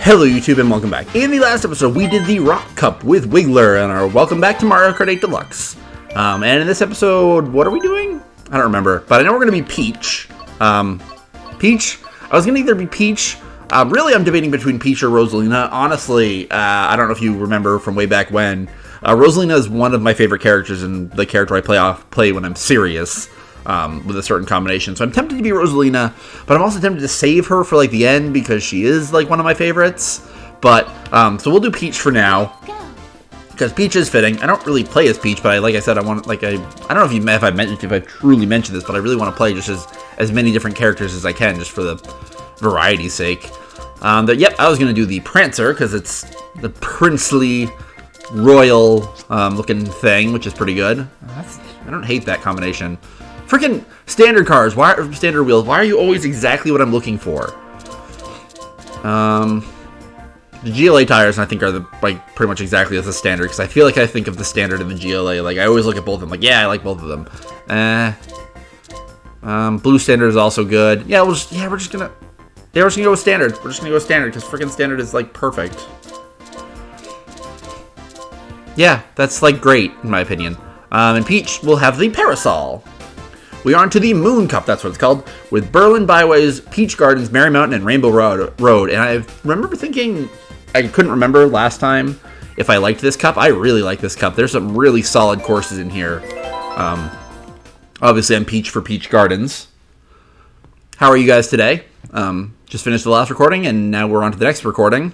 Hello YouTube and welcome back. In the last episode we did the Rock Cup with Wiggler and our welcome back to Mario Kart 8 Deluxe. And in this episode, what are we doing? I don't remember, but I know we're going to be Peach. Peach? I was going to either be Peach. Really I'm debating between Peach or Rosalina. Honestly, I don't know if you remember from way back when. Rosalina is one of my favorite characters and the character I play when I'm serious. With a certain combination. So I'm tempted to be Rosalina, but I'm also tempted to save her for like the end because she is like one of my favorites. But so we'll do Peach for now because Peach is fitting. I don't really play as Peach, but like I said, I want I don't know if I truly mentioned this, but I really want to play just as many different characters as I can, just for the variety's sake. Yep, I was gonna do the Prancer because it's the princely royal looking thing, which is pretty good. I don't hate that combination. Freaking standard cars, standard wheels, why are you always exactly what I'm looking for? The GLA tires, I think, are pretty much exactly as the standard, because I feel like I think of the standard and the GLA, like, I always look at both of them, like, yeah, I like both of them. Blue standard is also good. Yeah, we're just gonna go with standard. We're just gonna go with standard, because freaking standard is, like, perfect. Yeah, that's, like, great, in my opinion. And Peach will have the Parasol. We are on to the Moon Cup, that's what it's called, with Berlin Byways, Peach Gardens, Merry Mountain, and Rainbow Road. And I remember thinking, I couldn't remember last time if I liked this cup. I really like this cup. There's some really solid courses in here. Obviously, I'm Peach for Peach Gardens. How are you guys today? Just finished the last recording, and now we're on to the next recording.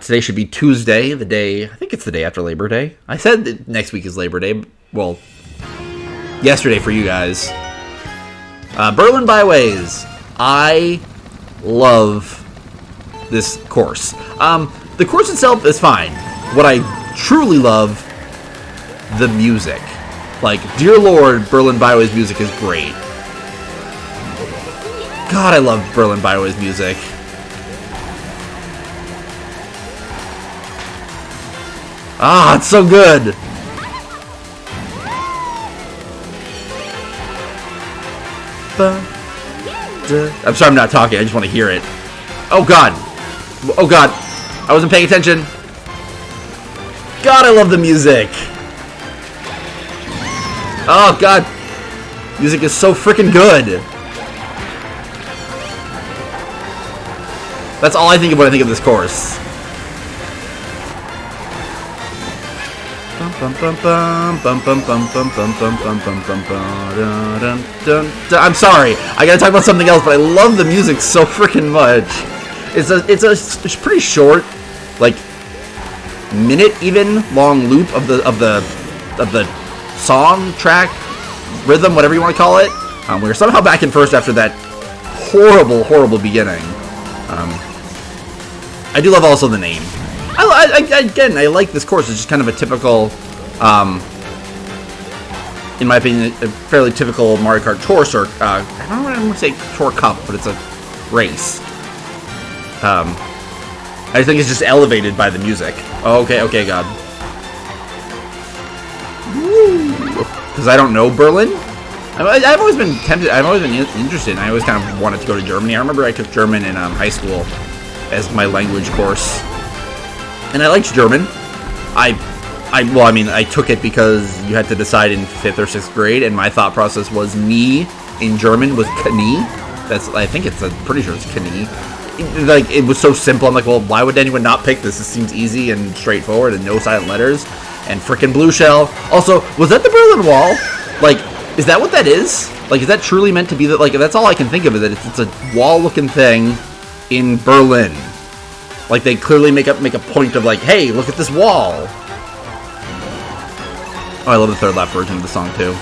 Today should be Tuesday, I think it's the day after Labor Day. I said that next week is Labor Day. Well, yesterday for you guys. Berlin Byways. I love this course. The course itself is fine. What I truly love, the music. Like, dear Lord, Berlin Byways music is great. God, I love Berlin Byways music. Ah, it's so good. I'm sorry I'm not talking, I just want to hear it. Oh god. Oh god. I wasn't paying attention. God, I love the music. Oh god. Music is so freaking good. That's all I think of when I think of this course. I'm sorry, I gotta talk about something else, but I love the music so freaking much. It's pretty short, like minute even long loop of the song track rhythm, whatever you want to call it. We're somehow back in first after that horrible beginning. I do love also the name. Again, I like this course. It's just kind of a typical, in my opinion, a fairly typical Mario Kart Tour circuit. I don't want to say Tour Cup, but it's a race. I think it's just elevated by the music. Oh, okay, God. Because I don't know Berlin. I've always been tempted. I've always been interested. I always kind of wanted to go to Germany. I remember I took German in high school as my language course. And I liked German. I took it because you had to decide in 5th or 6th grade, and my thought process was "nie" in German was "knie." I'm pretty sure it's "knie." Like, it was so simple. I'm like, well, why would anyone not pick this? This seems easy and straightforward and no silent letters. And frickin' Blue Shell. Also, was that the Berlin Wall? Like, is that what that is? Like, is that truly meant to be that? Like, that's all I can think of is that it's a wall-looking thing in Berlin. Like, they clearly make a point of, like, hey, look at this wall. Oh, I love the third lap version of the song, too.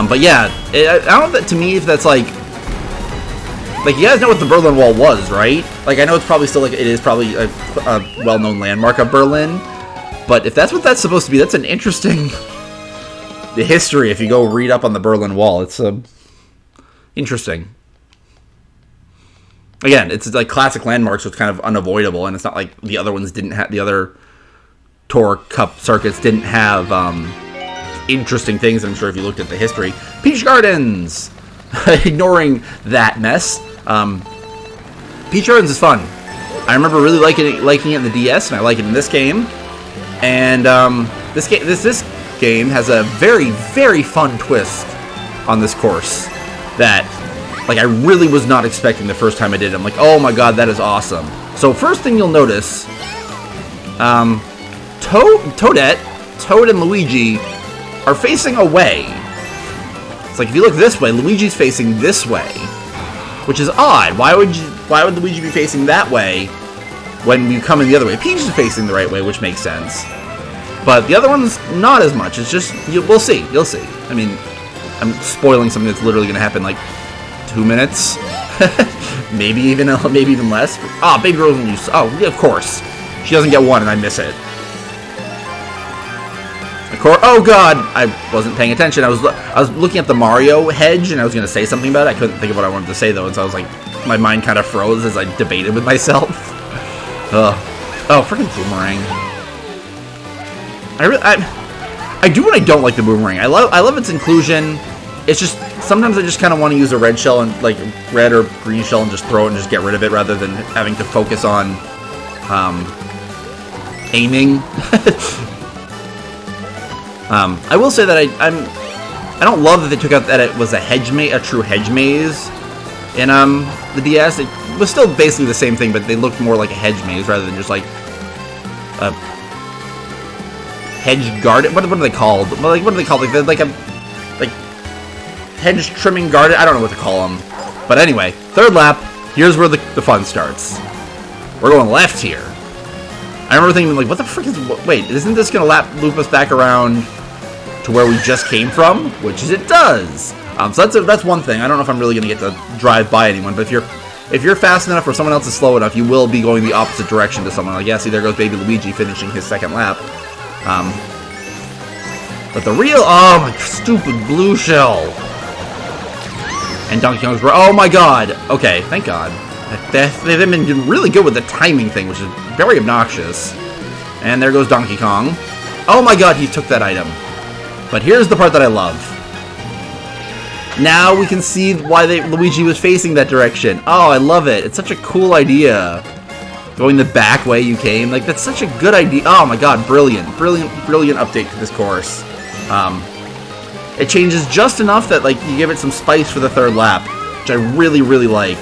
But yeah, I don't know, to me, if that's, like, you guys know what the Berlin Wall was, right? Like, I know it's probably still, like, it is probably a well-known landmark of Berlin. But if that's what that's supposed to be, that's an interesting history if you go read up on the Berlin Wall. It's, interesting. Again, it's like classic landmarks, so it's kind of unavoidable, and it's not like the other ones didn't have, the other Tour Cup circuits didn't have interesting things. I'm sure if you looked at the history. Peach Gardens! Ignoring that mess. Peach Gardens is fun. I remember really liking it in the DS, and I like it in this game. And this game has a very, very fun twist on this course that, like, I really was not expecting the first time I did it. I'm like, oh my god, that is awesome. So first thing you'll notice, Toad and Luigi are facing away. It's like, if you look this way, Luigi's facing this way, which is odd. Why would Luigi be facing that way when you come in the other way? Peach is facing the right way, which makes sense. But the other one's not as much. It's just, we'll see. You'll see. I mean, I'm spoiling something that's literally going to happen like 2 minutes, maybe even less. Ah, Baby Rose and Luce. Oh, yeah, of course. She doesn't get one, and I miss it. Oh god, I wasn't paying attention. I was looking at the Mario hedge, and I was going to say something about it. I couldn't think of what I wanted to say though, and so I was like, my mind kind of froze as I debated with myself. Oh, freaking boomerang. I do and I don't like the boomerang. I love its inclusion. It's just sometimes I just kind of want to use a red shell and like red or green shell and just throw it and just get rid of it rather than having to focus on aiming. I will say that I don't love that they took out that it was a true hedge maze in the DS. It was still basically the same thing, but they looked more like a hedge maze rather than just like a hedge garden. What are they called? Like, what are they called? Like hedge trimming garden. I don't know what to call them. But anyway, third lap. Here's where the fun starts. We're going left here. I remember thinking, like, what the frick is... Wait, isn't this going to loop us back around to where we just came from? Which is it does. So that's one thing. I don't know if I'm really going to get to drive by anyone, but if you're fast enough or someone else is slow enough, you will be going the opposite direction to someone. Like, yeah, see, there goes Baby Luigi finishing his second lap. But the real... Oh, my stupid blue shell. And Donkey Kong's... Oh, my god. Okay, thank god. They've been really good with the timing thing, which is very obnoxious. And there goes Donkey Kong. Oh my god, he took that item. But here's the part that I love. Now we can see why Luigi was facing that direction. Oh, I love it. It's such a cool idea. Going the back way you came. Like, that's such a good idea. Oh my god, brilliant. Brilliant update to this course. It changes just enough that, like, you give it some spice for the third lap, which I really, really like.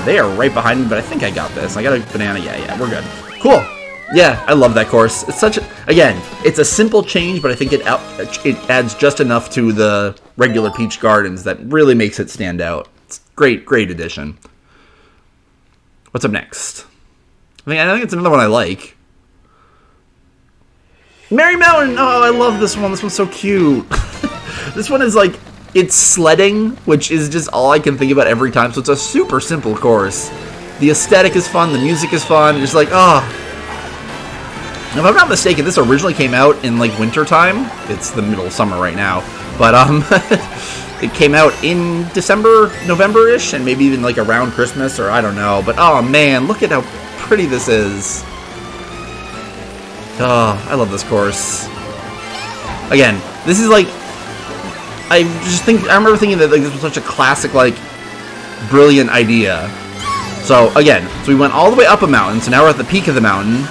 They are right behind me, but I think I got this. I got a banana. Yeah, we're good. Cool. Yeah, I love that course. It's again, it's a simple change, but I think it adds just enough to the regular Peach Gardens that really makes it stand out. It's great addition. What's up next? I think it's another one I like. Merry Mountain! Oh, I love this one. This one's so cute. This one is like... It's sledding, which is just all I can think about every time, so it's a super simple course. The aesthetic is fun, the music is fun, it's like, oh. If I'm not mistaken, this originally came out in, like, winter time. It's the middle of summer right now. But, it came out in December, November-ish, and maybe even, like, around Christmas, or I don't know. But, oh, man, look at how pretty this is. Oh, I love this course. Again, this is, like... I remember thinking that, like, this was such a classic, like, brilliant idea. So, again, we went all the way up a mountain, so now we're at the peak of the mountain.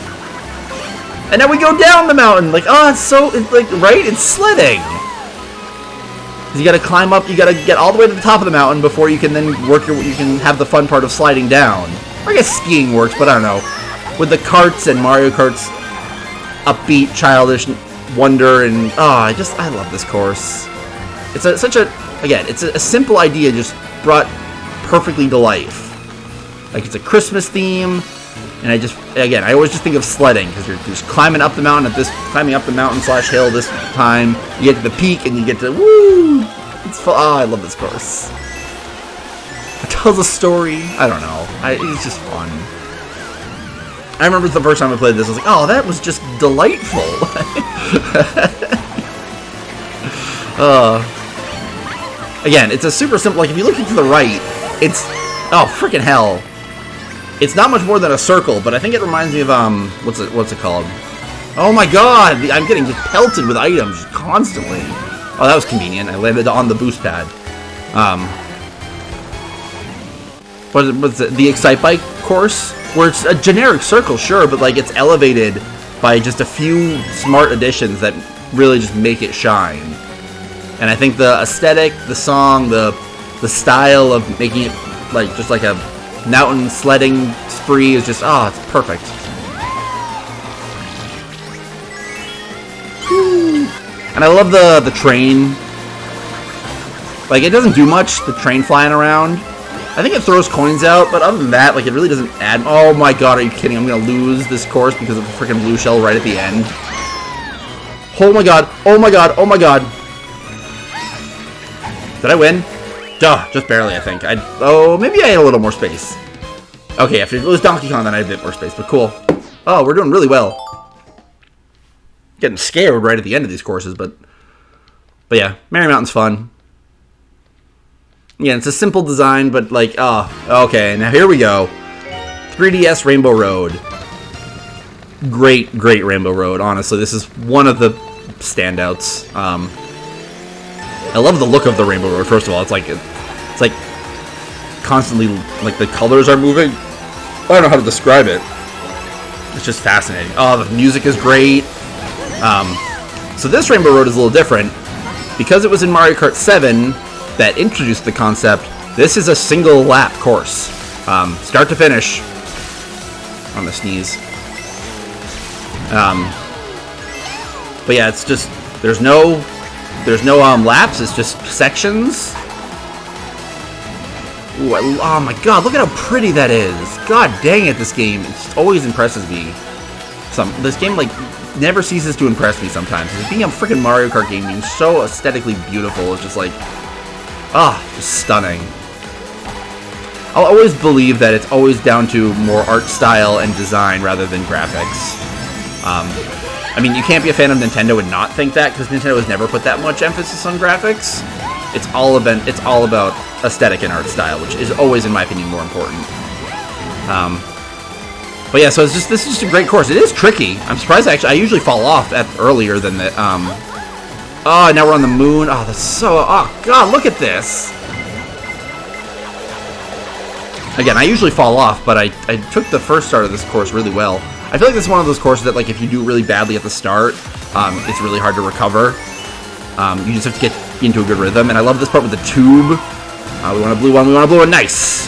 And now we go down the mountain! Like, oh, right? It's sledding! You gotta climb up, you gotta get all the way to the top of the mountain before you can then you can have the fun part of sliding down. I guess skiing works, but I don't know. With the karts and Mario Kart's upbeat, childish wonder, and, oh, I love this course. It's such a simple idea just brought perfectly to life. Like, it's a Christmas theme, and I always just think of sledding, because you're just climbing up the mountain climbing up the mountain / hill this time. You get to the peak, and you get to, woo! It's fun. Oh, I love this course. It tells a story. I don't know. It's just fun. I remember the first time I played this, I was like, oh, that was just delightful. Again, it's a super simple, like, if you look to the right, it's, oh, freaking hell. It's not much more than a circle, but I think it reminds me of, what's it called? Oh my god, I'm getting just pelted with items constantly. Oh, that was convenient. I landed on the boost pad. what's it, the Excite Bike course, where it's a generic circle, sure, but like it's elevated by just a few smart additions that really just make it shine. And I think the aesthetic, the song, the style of making it like just like a mountain sledding spree is just, oh, it's perfect. And I love the train. Like, it doesn't do much, the train flying around. I think it throws coins out, but other than that, like, it really doesn't add... Oh my god, are you kidding? I'm gonna lose this course because of the freaking blue shell right at the end. Oh my god, oh my god, oh my god. Did I win? Duh, just barely, I think. Oh, maybe I had a little more space. Okay, if it was Donkey Kong, then I had a bit more space, but cool. Oh, we're doing really well. Getting scared right at the end of these courses, but yeah, Merry Mountain's fun. Yeah, it's a simple design, but like, oh, okay, now here we go. 3DS Rainbow Road. Great Rainbow Road, honestly. This is one of the standouts. I love the look of the Rainbow Road, first of all. It's like constantly, like, the colors are moving. I don't know how to describe it. It's just fascinating. Oh, the music is great. So this Rainbow Road is a little different. Because it was in Mario Kart 7 that introduced the concept, this is a single lap course. Start to finish. I'm gonna sneeze. But yeah, it's just, there's no laps, it's just sections. Ooh, oh my god, look at how pretty that is. God dang it, this game, it always impresses me. This game, like, never ceases to impress me sometimes. Being a freaking Mario Kart game being so aesthetically beautiful is just like, just stunning. I'll always believe that it's always down to more art style and design rather than graphics. I mean, you can't be a fan of Nintendo and not think that, because Nintendo has never put that much emphasis on graphics. It's all about aesthetic and art style, which is always, in my opinion, more important. But yeah, so this is just a great course. It is tricky. I'm surprised, actually. I usually fall off earlier than the, oh, now we're on the moon. Oh, that's so, oh god, look at this. Again, I usually fall off, but I took the first start of this course really well. I feel like this is one of those courses that, like, if you do really badly at the start, it's really hard to recover. You just have to get into a good rhythm, and I love this part with the tube. We want a blue one, we want a blue one, nice!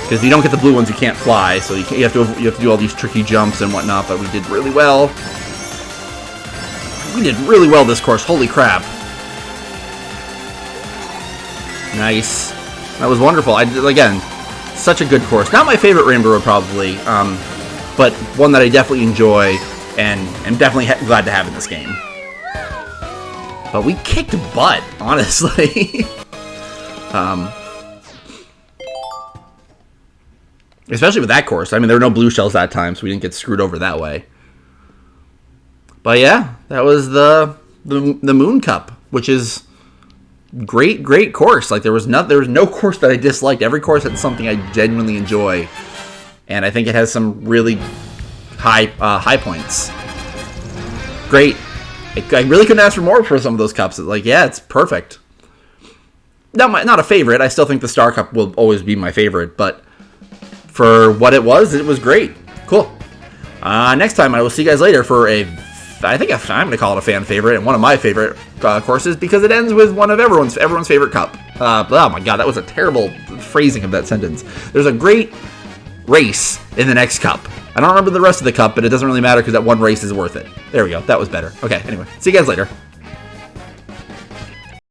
Because if you don't get the blue ones, you can't fly, so you have to do all these tricky jumps and whatnot, but we did really well. We did really well this course, holy crap. Nice. That was wonderful. Again, such a good course. Not my favorite Rainbow Road, probably, but one that I definitely enjoy and am definitely glad to have in this game. But we kicked butt, honestly. Especially with that course. I mean, there were no blue shells that time, so we didn't get screwed over that way. But yeah, that was the Moon Cup, which is great course. Like, there was no course that I disliked. Every course had something I genuinely enjoy, and I think it has some really high points. Great. I really couldn't ask for more for some of those cups. Like, yeah, it's perfect. Not a favorite. I still think the Star Cup will always be my favorite, but for what it was great. Cool. Next time, I will see you guys later for I think I'm going to call it a fan favorite and one of my favorite courses, because it ends with one of everyone's favorite cup. Oh my god, that was a terrible phrasing of that sentence. There's a great race in the next cup. I don't remember the rest of the cup, but it doesn't really matter because that one race is worth it. There we go. That was better. Okay, anyway. See you guys later.